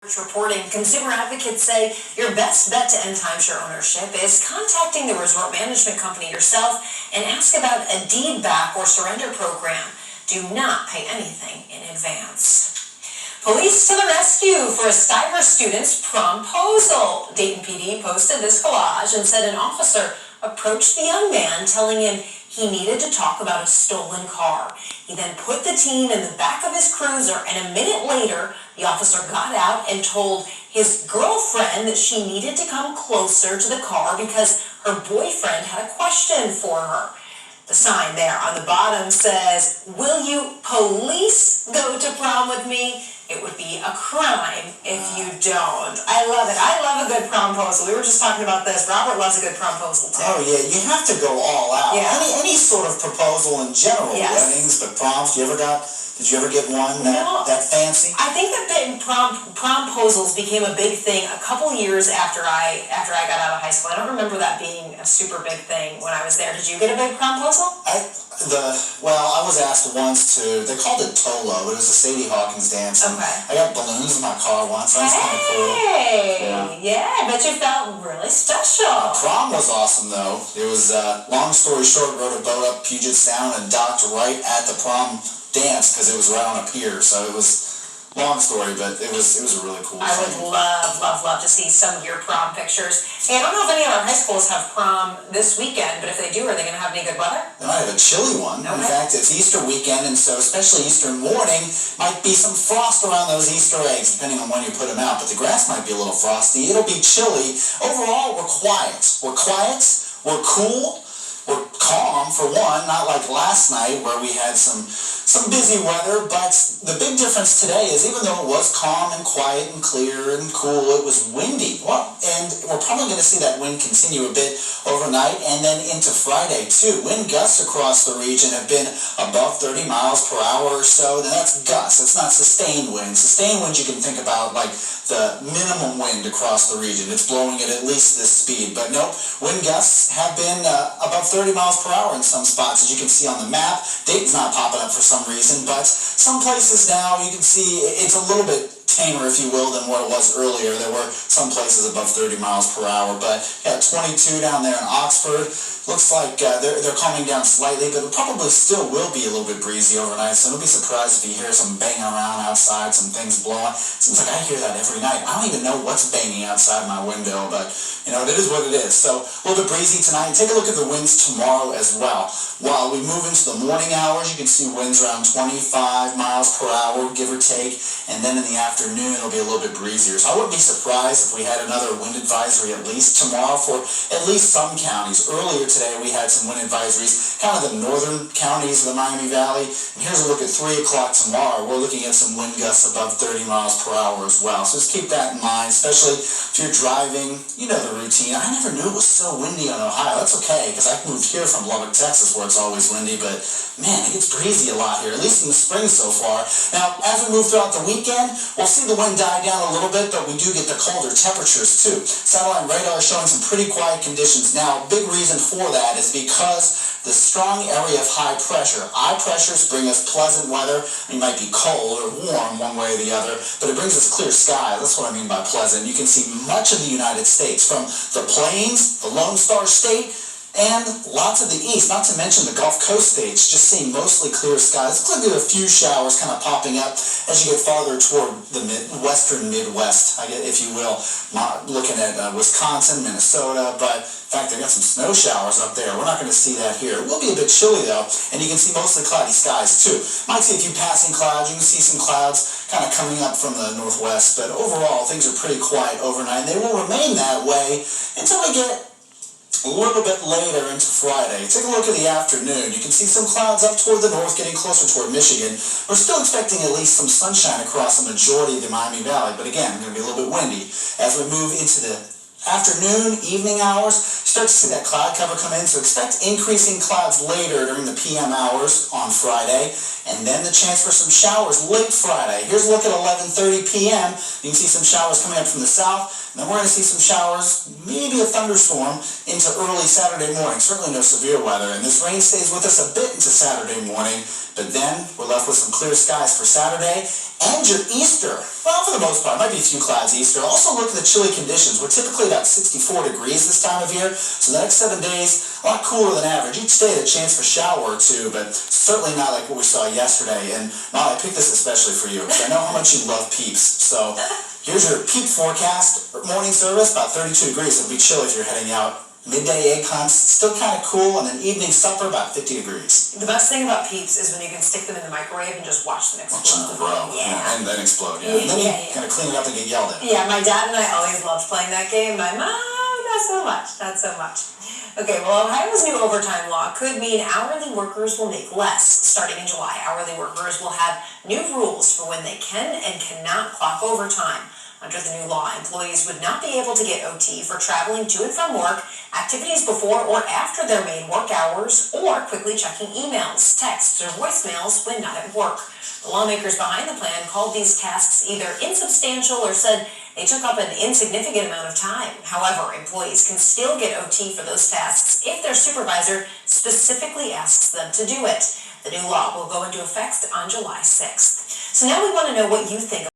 Reporting, consumer advocates say your best bet to end timeshare ownership is contacting the resort management company yourself and ask about a deed back or surrender program. Do not pay anything in advance. Police to the rescue for a Stiver student's promposal. Dayton PD posted this collage and said an officer approached the young man telling him he needed to talk about a stolen car. He then put the teen in the back of his cruiser, and a minute later, the officer got out and told his girlfriend that she needed to come closer to the car because her boyfriend had a question for her. The sign there on the bottom says, "Will you police go to prom with me? It would be a crime if you don't." I love it. I love a good promposal. We were just talking about this. Robert loves a good promposal too. Oh yeah, you have to go all out. Yeah. Any sort of proposal in general, Yes. Weddings, but proms. Did you ever get one that fancy? I think that promposals became a big thing a couple years after I got out of high school. I don't remember that being a super big thing when I was there. Did you get a big promposal? I was asked once to. They called it Tolo, but it was a Sadie Hawkins dance. Okay. I got balloons in my car once. That's kind of cool. Yeah, I bet you felt really special. Prom was awesome though. It was long story short, rode a boat up Puget Sound and docked right at the prom dance because it was right on a pier. So it was long story, but it was a really cool I thing. would love to see some of your prom pictures. Hey, I don't know if any of our high schools have prom this weekend, but if they do, are they going to have any good weather? They might have a chilly one. Okay. In fact, it's Easter weekend, and so especially Easter morning, might be some frost around those Easter eggs, depending on when you put them out. But the grass might be a little frosty. It'll be chilly. Overall, we're quiet. We're cool. We're calm, for one, not like last night where we had some busy weather, but the big difference today is even though it was calm and quiet and clear and cool, it was windy. And we're probably going to see that wind continue a bit overnight and then into Friday too. Wind gusts across the region have been above 30 miles per hour or so. Now that's gusts, it's not sustained wind. Sustained wind you can think about like the minimum wind across the region. It's blowing at least this speed, but no, wind gusts have been above 30 miles per hour in some spots, as you can see on the map. Dayton's not popping up for some reason, but some places now you can see it's a little bit tamer, if you will, than what it was earlier. There were some places above 30 miles per hour, but yeah, 22 down there in Oxford. Looks like they're calming down slightly, but it probably still will be a little bit breezy overnight, so don't be surprised if you hear some banging around outside, some things blowing. Seems like I hear that every night. I don't even know what's banging outside my window, but you know, it is what it is. So a little bit breezy tonight. Take a look at the winds tomorrow as well. While we move into the morning hours, you can see winds around 25 miles per hour, give or take, and then in the afternoon it'll be a little bit breezier. So I wouldn't be surprised if we had another wind advisory at least tomorrow for at least some counties. Earlier today we had some wind advisories, kind of the northern counties of the Miami Valley. And here's a look at 3 o'clock tomorrow. We're looking at some wind gusts above 30 miles per hour as well. So just keep that in mind, especially if you're driving. You know the routine. I never knew it was so windy on Ohio. That's okay, because I moved here from Lubbock, Texas, where it's always windy, but man, it gets breezy a lot here, at least in the spring so far. Now, as we move throughout the weekend, we'll see the wind die down a little bit, but we do get the colder temperatures too. Satellite radar is showing some pretty quiet conditions now. Big reason for that is because the strong area of high pressure. High pressures bring us pleasant weather. It might be cold or warm one way or the other, but it brings us clear skies. That's what I mean by pleasant. You can see much of the United States, from the plains, the Lone Star State, and lots of the east, not to mention the Gulf Coast states, just seeing mostly clear skies. Looks like there are a few showers kind of popping up as you get farther toward the western Midwest, if you will. Looking at Wisconsin, Minnesota, but in fact, they've got some snow showers up there. We're not going to see that here. It will be a bit chilly though, and you can see mostly cloudy skies too. Might see a few passing clouds. You can see some clouds kind of coming up from the northwest, but overall, things are pretty quiet overnight, and they will remain that way until we get a little bit later into Friday. Take a look at the afternoon. You can see some clouds up toward the north, getting closer toward Michigan. We're still expecting at least some sunshine across the majority of the Miami Valley, but again, it's going to be a little bit windy. As we move into the afternoon, evening hours, start to see that cloud cover come in, so expect increasing clouds later during the PM hours on Friday, and then the chance for some showers late Friday. Here's a look at 11:30 p.m. You can see some showers coming up from the south, and then we're going to see some showers, maybe a thunderstorm, into early Saturday morning. Certainly no severe weather, and this rain stays with us a bit into Saturday morning, but then we're left with some clear skies for Saturday, And your Easter, well, for the most part, might be a few clouds Easter. Also look at the chilly conditions. We're typically about 64 degrees this time of year, so the next 7 days, a lot cooler than average. Each day a chance for shower or two, but certainly not like what we saw yesterday. And Molly, I picked this especially for you, because I know how much you love peeps. So here's your peep forecast. Morning service, about 32 degrees. It'll be chilly if you're heading out. Midday egg hunts, still kind of cool, and then evening supper, about 50 degrees. The best thing about peeps is when you can stick them in the microwave and just watch them explode. Watch them grow, Yeah. and then explode, yeah. And then you kind of clean it up and get yelled at. Yeah, my dad and I always loved playing that game. My mom, not so much, not so much. Okay, well, Ohio's new overtime law could mean hourly workers will make less. Starting in July, hourly workers will have new rules for when they can and cannot clock overtime. Under the new law, employees would not be able to get OT for traveling to and from work, activities before or after their main work hours, or quickly checking emails, texts, or voicemails when not at work. The lawmakers behind the plan called these tasks either insubstantial or said they took up an insignificant amount of time. However, employees can still get OT for those tasks if their supervisor specifically asks them to do it. The new law will go into effect on July 6th. So now we want to know what you think